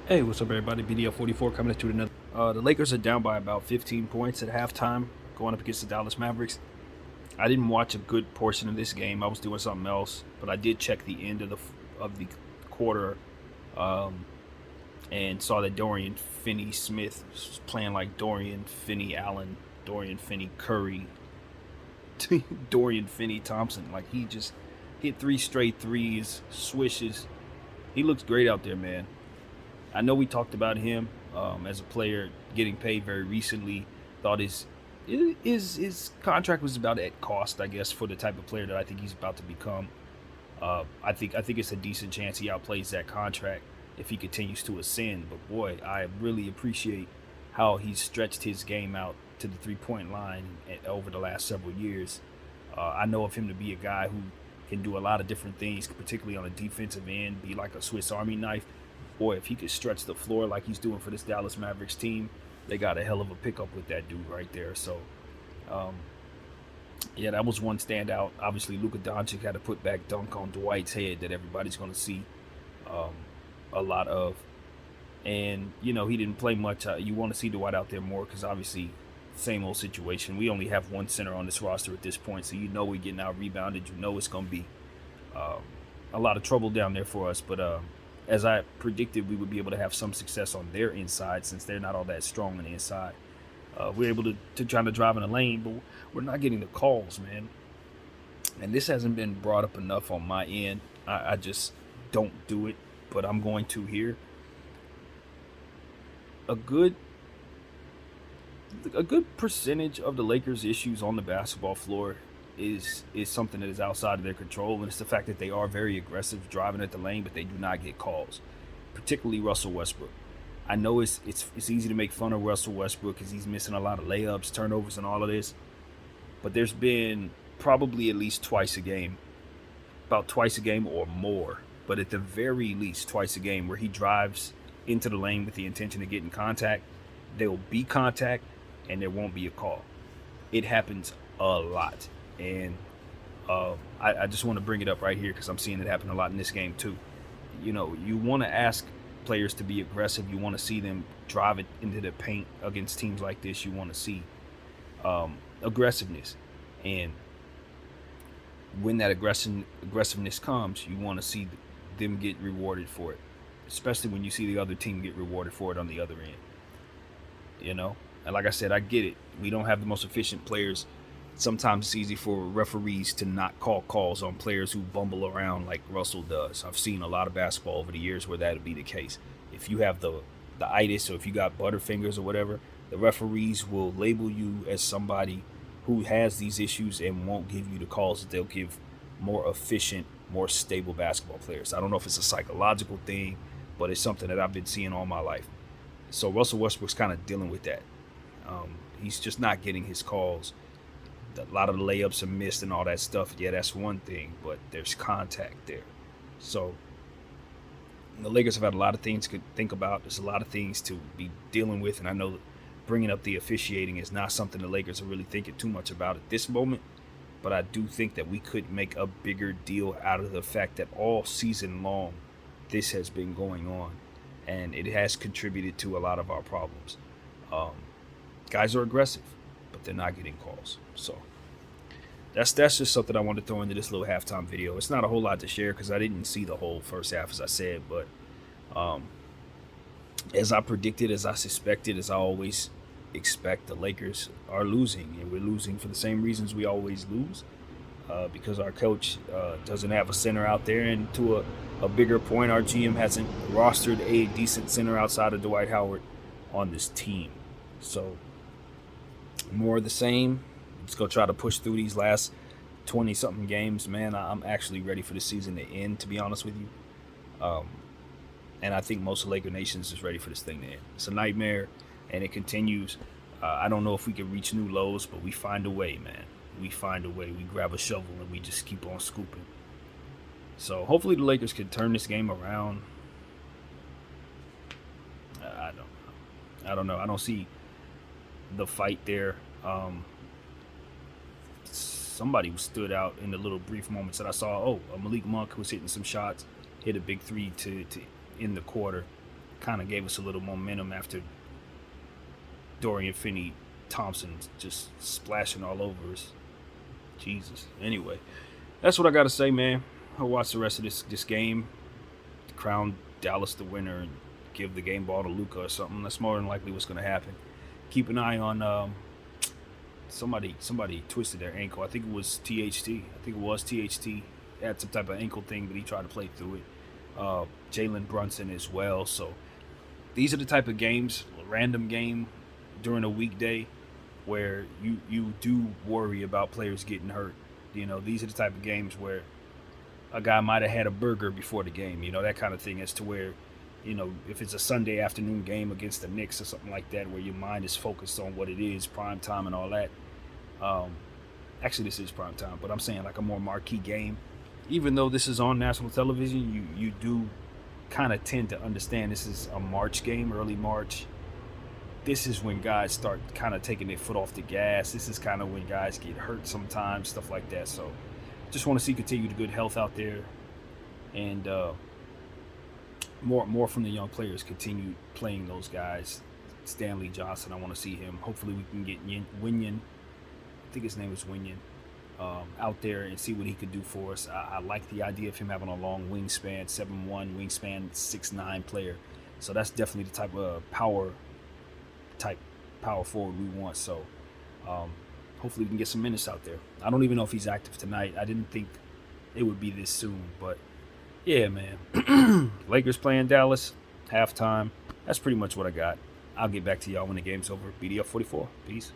Hey, what's up, everybody? BDL 44 coming at you with another. The Lakers are down by about 15 points at halftime, going up against the Dallas Mavericks. I didn't watch a good portion of this game. I was doing something else, but I did check the end of the quarter, um, and saw that Dorian Finney-Smith was playing like Dorian Finney-Allen, Dorian Finney-Curry, Dorian Finney-Thompson. Like he just hit three straight threes, swishes. He looks great out there, man. I know we talked about him as a player getting paid very recently. Thought his contract was about at cost, I guess, for the type of player that I think he's about to become. I think it's a decent chance he outplays that contract if he continues to ascend. But boy, I really appreciate how he's stretched his game out to the 3 point line over the last several years. I know of him to be a guy who can do a lot of different things, particularly on the defensive end, be like a Swiss Army knife. Boy, if he could stretch the floor like he's doing for this Dallas Mavericks team, they got a hell of a pickup with that dude right there. So, um, yeah, that was one standout. Obviously, Luka Doncic had a putback dunk on Dwight's head that everybody's going to see um, a lot of. And, he didn't play much. You want to see Dwight out there more because obviously, same old situation. We only have one center on this roster at this point, so we're getting out rebounded. It's going to be um, a lot of trouble down there for us. But as I predicted, we would be able to have some success on their inside since they're not all that strong on the inside. We're able to try to drive in the lane, but we're not getting the calls, man. And this hasn't been brought up enough on my end. I just don't do it, but I'm going to here. A good a good percentage of the Lakers' issues on the basketball floor is something that is outside of their control, and it's the fact that they are very aggressive driving at the lane, but they do not get calls, particularly Russell Westbrook. I know it's easy to make fun of Russell Westbrook because he's missing a lot of layups, turnovers, and all of this, but there's been probably at least twice a game, about twice a game or more, but at the very least twice a game where he drives into the lane with the intention of getting contact. There will be contact, and there won't be a call. It happens a lot, and I just want to bring it up right here because I'm seeing it happen a lot in this game too. You want to ask players to be aggressive. You want to see them drive it into the paint against teams like this. You want to see aggressiveness, and when that aggressiveness comes, you want to see them get rewarded for it, especially when you see the other team get rewarded for it on the other end. And like I said, I get it. We don't have the most efficient players. Sometimes it's easy for referees to not call calls on players who bumble around like Russell does. I've seen a lot of basketball over the years where that would be the case. If you have the itis, or if you got butterfingers or whatever, the referees will label you as somebody who has these issues and won't give you the calls that they'll give more efficient, more stable basketball players. I don't know if it's a psychological thing, but it's something that I've been seeing all my life. So Russell Westbrook's kind of dealing with that. He's just not getting his calls. A lot of the layups are missed and all that stuff. Yeah, that's one thing, but there's contact there. So the Lakers have had a lot of things to think about. There's a lot of things to be dealing with, and I know bringing up the officiating is not something the Lakers are really thinking too much about at this moment. But I do think that we could make a bigger deal out of the fact that all season long this has been going on, and it has contributed to a lot of our problems. Um, Guys are aggressive, but they're not getting calls. So that's just something I wanted to throw into this little halftime video. It's not a whole lot to share because I didn't see the whole first half, as I said, but um, as I predicted, as I suspected, as I always expect, the Lakers are losing, and we're losing for the same reasons we always lose. Because our coach doesn't have a center out there, and to a bigger point, our GM hasn't rostered a decent center outside of Dwight Howard on this team. So more of the same. Let's go try to push through these last 20 something games, man. I'm actually ready for the season to end, to be honest with you. Um, and I think most of Laker Nations is ready for this thing to end. It's a nightmare, and it continues. I don't know if we can reach new lows, but we find a way, man. We find a way. We grab a shovel and we just keep on scooping. So hopefully the Lakers can turn this game around. I don't know. I don't know. I don't see the fight there. Somebody stood out in the little brief moments that I saw. Malik Monk was hitting some shots, hit a big three to end the quarter. kind of gave us a little momentum after Dorian Finney-Thompson just splashing all over us. Jesus. Anyway, that's what I got to say, man. I'll watch the rest of this game, crown Dallas the winner, and give the game ball to Luka or something. That's more than likely what's going to happen. Keep an eye on somebody twisted their ankle. I think it was THT. I think it was THT. He had some type of ankle thing, but he tried to play through it. Jalen Brunson as well. So these are the type of games, a random game during a weekday, where you do worry about players getting hurt. These are the type of games where a guy might have had a burger before the game, that kind of thing, as to where, if it's a Sunday afternoon game against the Knicks or something like that, where your mind is focused on what it is, prime time and all that. Actually, this is prime time, but I'm saying like a more marquee game. Even though this is on national television, you do kind of tend to understand this is a March game, early March. This is when guys start kind of taking their foot off the gas. This is kind of when guys get hurt sometimes, stuff like that. So just want to see continued good health out there, and more from the young players continue playing those guys. Stanley Johnson, I want to see him. Hopefully we can get Winyan. I think his name is Winyan. Out there and see what he could do for us. I like the idea of him having a long wingspan, 7'1", wingspan, 6'9" player. So that's definitely the type of power forward we want. So hopefully we can get some minutes out there. I don't even know if he's active tonight. I didn't think it would be this soon, but yeah, man. Lakers playing Dallas, halftime. That's pretty much what I got. I'll get back to y'all when the game's over. BDF 44. Peace.